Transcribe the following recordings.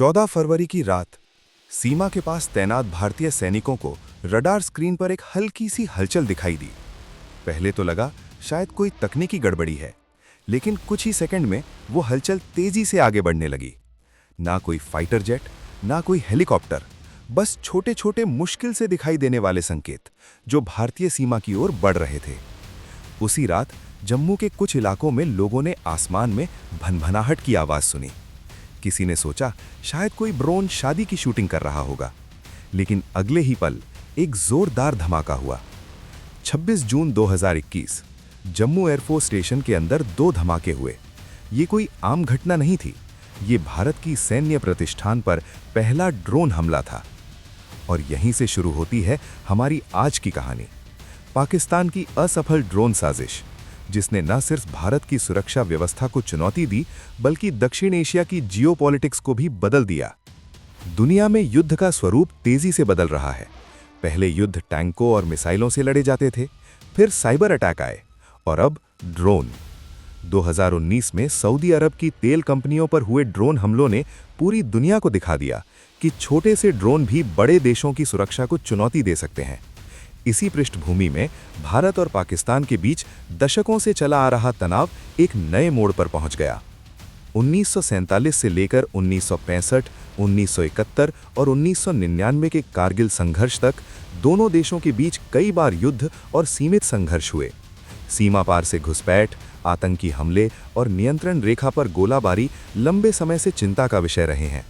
14 फरवरी की रात सीमा के पास तैनात भारतीय सैनिकों को रडार स्क्रीन पर एक हल्की सी हलचल दिखाई दी। पहले तो लगा शायद कोई तकनीकी गड़बड़ी है, लेकिन कुछ ही सेकंड में वो हलचल तेजी से आगे बढ़ने लगी। ना कोई फाइटर जेट, ना कोई हेलीकॉप्टर, बस छोटे छोटे मुश्किल से दिखाई देने वाले संकेत जो भारतीय सीमा की ओर बढ़ रहे थे। उसी रात जम्मू के कुछ इलाकों में लोगों ने आसमान में भनभनाहट की आवाज सुनी। किसी ने सोचा शायद कोई ड्रोन शादी की शूटिंग कर रहा होगा, लेकिन अगले ही पल एक जोरदार धमाका हुआ। 26 जून 2021 जम्मू एयरफोर्स स्टेशन के अंदर 2 धमाके हुए। ये कोई आम घटना नहीं थी, ये भारत की सैन्य प्रतिष्ठान पर पहला ड्रोन हमला था। और यहीं से शुरू होती है हमारी आज की कहानी, पाकिस्तान की असफल ड्रोन साजिश, जिसने न सिर्फ भारत की सुरक्षा व्यवस्था को चुनौती दी, बल्कि दक्षिण एशिया की जियोपॉलिटिक्स को भी बदल दिया। दुनिया में युद्ध का स्वरूप तेजी से बदल रहा है। पहले युद्ध टैंकों और मिसाइलों से लड़े जाते थे, फिर साइबर अटैक आए, और अब ड्रोन। 2019 में सऊदी अरब की तेल कंपनियों पर हुए ड्रोन हमलों ने पूरी दुनिया को दिखा दिया कि छोटे से ड्रोन भी बड़े देशों की सुरक्षा को चुनौती दे सकते हैं। इसी पृष्ठभूमि में भारत और पाकिस्तान के बीच दशकों से चला आ रहा तनाव एक नए मोड़ पर पहुंच गया। 1947 से लेकर 1965, 1971 और 1999 के कारगिल संघर्ष तक दोनों देशों के बीच कई बार युद्ध और सीमित संघर्ष हुए। सीमा पार से घुसपैठ, आतंकी हमले और नियंत्रण रेखा पर गोलाबारी लंबे समय से चिंता का विषय रहे हैं।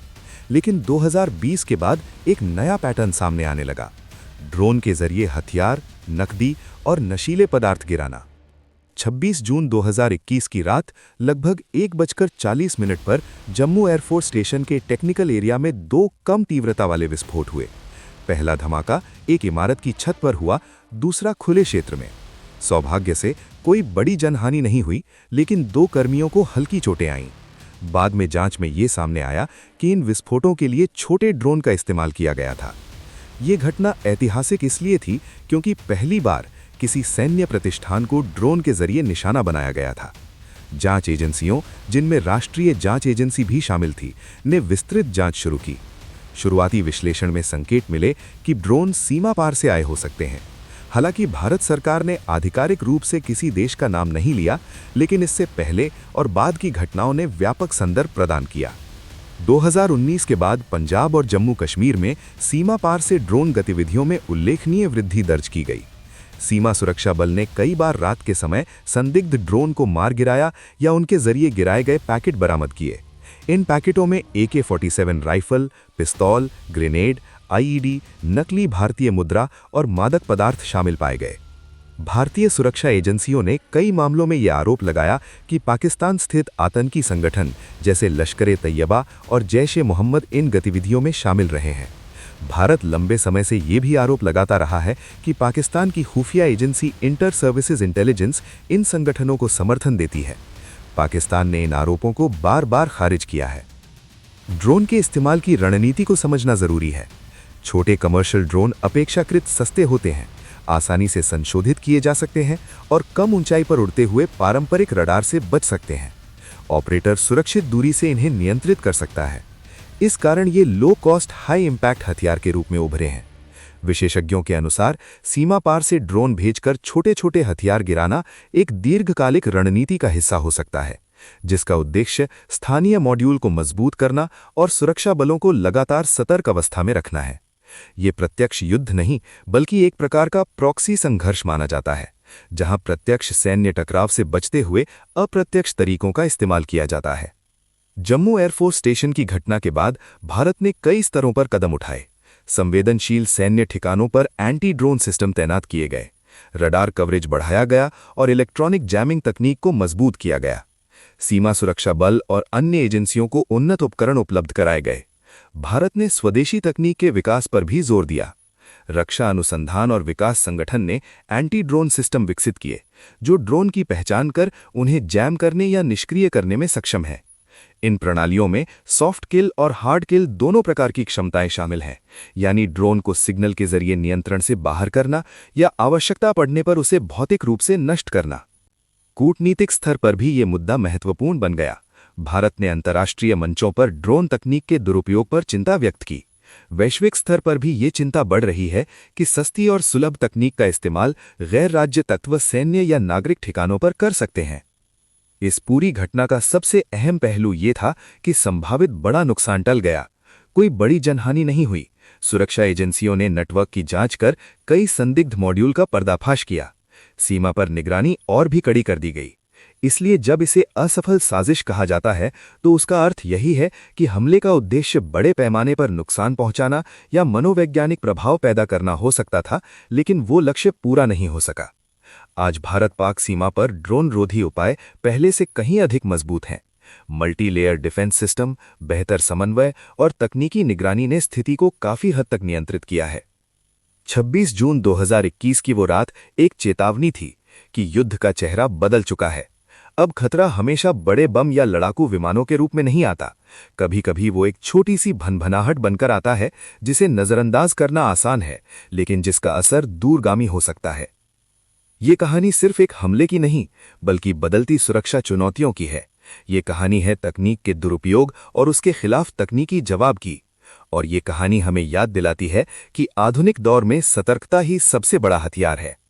लेकिन 2020 के बाद एक नया पैटर्न सामने आने लगा, ड्रोन के जरिए हथियार, नकदी और नशीले पदार्थ गिराना। 26 जून 2021 की रात लगभग 1:40 पर जम्मू एयरफोर्स स्टेशन के टेक्निकल एरिया में 2 कम तीव्रता वाले विस्फोट हुए। पहला धमाका एक इमारत की छत पर हुआ, दूसरा खुले क्षेत्र में। सौभाग्य से कोई बड़ी जनहानि नहीं हुई, लेकिन 2 कर्मियों को हल्की चोटें आईं। बाद में जांच में ये सामने आया कि इन विस्फोटों के लिए छोटे ड्रोन का इस्तेमाल किया गया था। ये घटना ऐतिहासिक इसलिए थी क्योंकि पहली बार किसी सैन्य प्रतिष्ठान को ड्रोन के जरिए निशाना बनाया गया था। जांच एजेंसियों, जिनमें राष्ट्रीय जांच एजेंसी भी शामिल थी, ने विस्तृत जांच शुरू की। शुरुआती विश्लेषण में संकेत मिले कि ड्रोन सीमा पार से आए हो सकते हैं। हालांकि भारत सरकार ने आधिकारिक रूप से किसी देश का नाम नहीं लिया, लेकिन इससे पहले और बाद की घटनाओं ने व्यापक संदर्भ प्रदान किया। 2019 के बाद पंजाब और जम्मू कश्मीर में सीमा पार से ड्रोन गतिविधियों में उल्लेखनीय वृद्धि दर्ज की गई। सीमा सुरक्षा बल ने कई बार रात के समय संदिग्ध ड्रोन को मार गिराया या उनके जरिए गिराए गए पैकेट बरामद किए। इन पैकेटों में AK-47 राइफल, पिस्तौल, ग्रेनेड, IED, नकली भारतीय मुद्रा और मादक पदार्थ शामिल पाए गए। भारतीय सुरक्षा एजेंसियों ने कई मामलों में यह आरोप लगाया कि पाकिस्तान स्थित आतंकी संगठन जैसे लश्कर-ए-तैयबा और जैश-ए-मोहम्मद इन गतिविधियों में शामिल रहे हैं। भारत लंबे समय से ये भी आरोप लगाता रहा है कि पाकिस्तान की खुफिया एजेंसी इंटर सर्विसेज इंटेलिजेंस इन संगठनों को समर्थन देती है। पाकिस्तान ने इन आरोपों को बार बार खारिज किया है। ड्रोन के इस्तेमाल की रणनीति को समझना जरूरी है। छोटे कमर्शियल ड्रोन अपेक्षाकृत सस्ते होते हैं, आसानी से संशोधित किए जा सकते हैं और कम ऊंचाई पर उड़ते हुए पारंपरिक रडार से बच सकते हैं। ऑपरेटर सुरक्षित दूरी से इन्हें नियंत्रित कर सकता है। इस कारण ये लो कॉस्ट हाई इम्पैक्ट हथियार के रूप में उभरे हैं। विशेषज्ञों के अनुसार सीमा पार से ड्रोन भेजकर छोटे छोटे हथियार गिराना एक दीर्घकालिक रणनीति का हिस्सा हो सकता है, जिसका उद्देश्य स्थानीय मॉड्यूल को मजबूत करना और सुरक्षा बलों को लगातार सतर्क अवस्था में रखना है। ये प्रत्यक्ष युद्ध नहीं, बल्कि एक प्रकार का प्रॉक्सी संघर्ष माना जाता है, जहां प्रत्यक्ष सैन्य टकराव से बचते हुए अप्रत्यक्ष तरीकों का इस्तेमाल किया जाता है। जम्मू एयरफोर्स स्टेशन की घटना के बाद भारत ने कई स्तरों पर कदम उठाए। संवेदनशील सैन्य ठिकानों पर एंटी ड्रोन सिस्टम तैनात किए गए, रडार कवरेज बढ़ाया गया और इलेक्ट्रॉनिक जैमिंग तकनीक को मजबूत किया गया। सीमा सुरक्षा बल और अन्य एजेंसियों को उन्नत उपकरण उपलब्ध कराए गए। भारत ने स्वदेशी तकनीक के विकास पर भी जोर दिया। रक्षा अनुसंधान और विकास संगठन ने एंटी ड्रोन सिस्टम विकसित किए, जो ड्रोन की पहचान कर उन्हें जैम करने या निष्क्रिय करने में सक्षम है। इन प्रणालियों में सॉफ्ट किल और हार्ड किल दोनों प्रकार की क्षमताएं शामिल हैं, यानी ड्रोन को सिग्नल के जरिए नियंत्रण से बाहर करना या आवश्यकता पड़ने पर उसे भौतिक रूप से नष्ट करना। कूटनीतिक स्तर पर भी ये मुद्दा महत्वपूर्ण बन गया। भारत ने अंतर्राष्ट्रीय मंचों पर ड्रोन तकनीक के दुरुपयोग पर चिंता व्यक्त की। वैश्विक स्तर पर भी ये चिंता बढ़ रही है कि सस्ती और सुलभ तकनीक का इस्तेमाल गैर राज्य तत्व सैन्य या नागरिक ठिकानों पर कर सकते हैं। इस पूरी घटना का सबसे अहम पहलू ये था कि संभावित बड़ा नुकसान टल गया। कोई बड़ी जनहानि नहीं हुई। सुरक्षा एजेंसियों ने नेटवर्क की जांच कर कई संदिग्ध मॉड्यूल का पर्दाफाश किया। सीमा पर निगरानी और भी कड़ी कर दी गई। इसलिए जब इसे असफल साजिश कहा जाता है तो उसका अर्थ यही है कि हमले का उद्देश्य बड़े पैमाने पर नुकसान पहुंचाना या मनोवैज्ञानिक प्रभाव पैदा करना हो सकता था, लेकिन वो लक्ष्य पूरा नहीं हो सका। आज भारत पाक सीमा पर ड्रोन रोधी उपाय पहले से कहीं अधिक मजबूत हैं। मल्टी लेयर डिफेंस सिस्टम, बेहतर समन्वय और तकनीकी निगरानी ने स्थिति को काफी हद तक नियंत्रित किया है। 26 जून 2021 की वो रात एक चेतावनी थी कि युद्ध का चेहरा बदल चुका है। अब खतरा हमेशा बड़े बम या लड़ाकू विमानों के रूप में नहीं आता। कभी कभी वो एक छोटी सी भनभनाहट बनकर आता है, जिसे नजरअंदाज करना आसान है, लेकिन जिसका असर दूरगामी हो सकता है। ये कहानी सिर्फ एक हमले की नहीं, बल्कि बदलती सुरक्षा चुनौतियों की है। ये कहानी है तकनीक के दुरुपयोग और उसके खिलाफ तकनीकी जवाब की। और ये कहानी हमें याद दिलाती है कि आधुनिक दौर में सतर्कता ही सबसे बड़ा हथियार है।